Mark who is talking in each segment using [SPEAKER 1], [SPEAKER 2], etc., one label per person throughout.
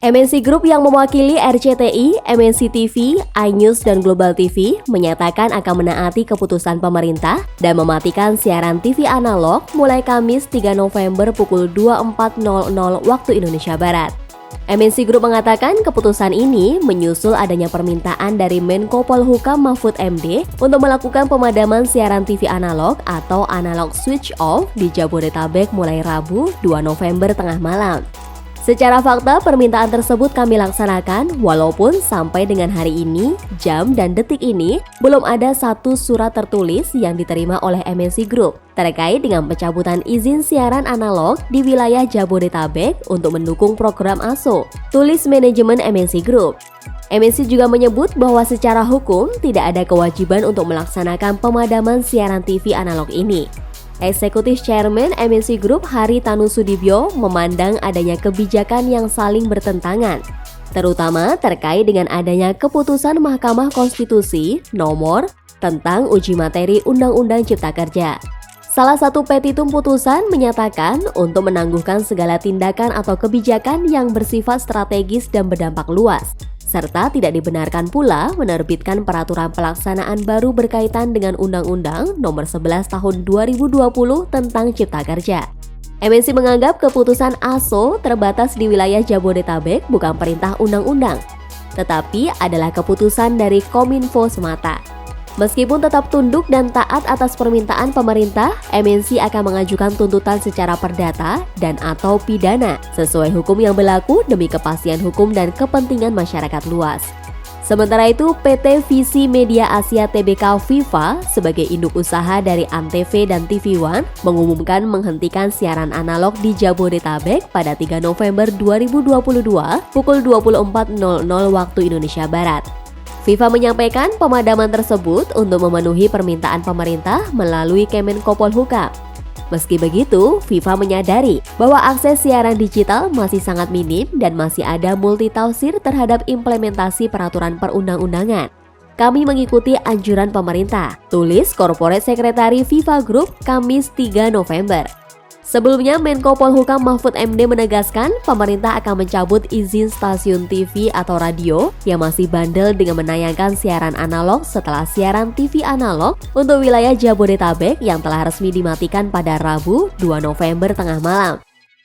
[SPEAKER 1] MNC Group yang mewakili RCTI, MNC TV, iNews, dan Global TV menyatakan akan menaati keputusan pemerintah dan mematikan siaran TV analog mulai Kamis 3 November pukul 24.00 waktu Indonesia Barat. MNC Group mengatakan keputusan ini menyusul adanya permintaan dari Menko Polhukam Mahfud MD untuk melakukan pemadaman siaran TV analog atau analog switch off di Jabodetabek mulai Rabu 2 November tengah malam. Secara fakta, permintaan tersebut kami laksanakan walaupun sampai dengan hari ini, jam dan detik ini, belum ada satu surat tertulis yang diterima oleh MNC Group terkait dengan pencabutan izin siaran analog di wilayah Jabodetabek untuk mendukung program ASO, tulis manajemen MNC Group. MNC juga menyebut bahwa secara hukum tidak ada kewajiban untuk melaksanakan pemadaman siaran TV analog ini. Eksekutif Chairman MNC Group Hari Tanu Sudibyo memandang adanya kebijakan yang saling bertentangan, terutama terkait dengan adanya keputusan Mahkamah Konstitusi nomor tentang uji materi Undang-Undang Cipta Kerja. Salah satu petitum putusan menyatakan untuk menangguhkan segala tindakan atau kebijakan yang bersifat strategis dan berdampak luas, serta tidak dibenarkan pula menerbitkan peraturan pelaksanaan baru berkaitan dengan Undang-Undang Nomor 11 Tahun 2020 tentang Cipta Kerja. MNC menganggap keputusan ASO terbatas di wilayah Jabodetabek bukan perintah undang-undang, tetapi adalah keputusan dari Kominfo semata. Meskipun tetap tunduk dan taat atas permintaan pemerintah, MNC akan mengajukan tuntutan secara perdata dan atau pidana sesuai hukum yang berlaku demi kepastian hukum dan kepentingan masyarakat luas. Sementara itu, PT Visi Media Asia Tbk Viva sebagai induk usaha dari Antv dan TV One mengumumkan menghentikan siaran analog di Jabodetabek pada 3 November 2022 pukul 24.00 waktu Indonesia Barat. Viva menyampaikan pemadaman tersebut untuk memenuhi permintaan pemerintah melalui Kemenko Polhukam. Meski begitu, Viva menyadari bahwa akses siaran digital masih sangat minim dan masih ada multitafsir terhadap implementasi peraturan perundang-undangan. Kami mengikuti anjuran pemerintah, tulis Corporate Secretary Viva Group Kamis 3 November. Sebelumnya, Menko Polhukam Mahfud MD menegaskan pemerintah akan mencabut izin stasiun TV atau radio yang masih bandel dengan menayangkan siaran analog setelah siaran TV analog untuk wilayah Jabodetabek yang telah resmi dimatikan pada Rabu 2 November tengah malam.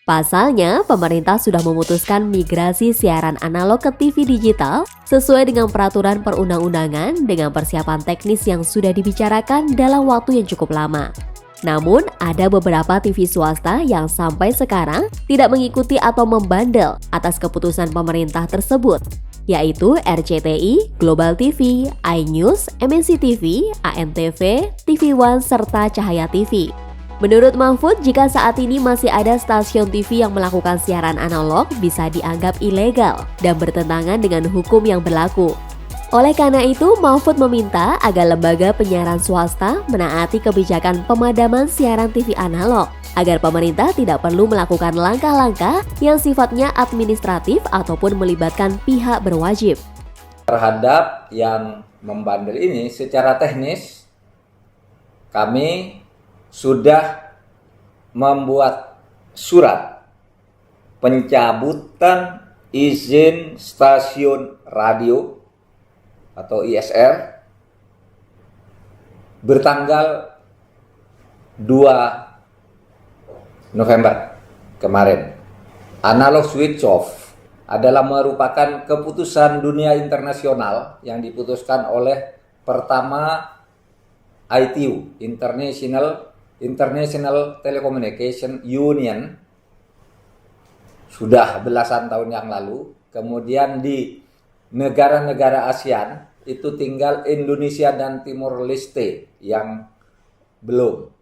[SPEAKER 1] Pasalnya, pemerintah sudah memutuskan migrasi siaran analog ke TV digital sesuai dengan peraturan perundang-undangan dengan persiapan teknis yang sudah dibicarakan dalam waktu yang cukup lama. Namun, ada beberapa TV swasta yang sampai sekarang tidak mengikuti atau membandel atas keputusan pemerintah tersebut, yaitu RCTI, Global TV, iNews, MNC TV, ANTV, TV One, serta Cahaya TV. Menurut Mahfud, jika saat ini masih ada stasiun TV yang melakukan siaran analog bisa dianggap ilegal dan bertentangan dengan hukum yang berlaku. Oleh karena itu, Mahfud meminta agar lembaga penyiaran swasta menaati kebijakan pemadaman siaran TV analog, agar pemerintah tidak perlu melakukan langkah-langkah yang sifatnya administratif ataupun melibatkan pihak berwajib.
[SPEAKER 2] Terhadap yang membandel ini, secara teknis, kami sudah membuat surat pencabutan izin stasiun radio atau ISR bertanggal 2 November kemarin. Analog switch off adalah merupakan keputusan dunia internasional yang diputuskan oleh pertama ITU, International Telecommunication Union, sudah belasan tahun yang lalu. Kemudian di negara-negara ASEAN itu tinggal Indonesia dan Timor Leste yang belum.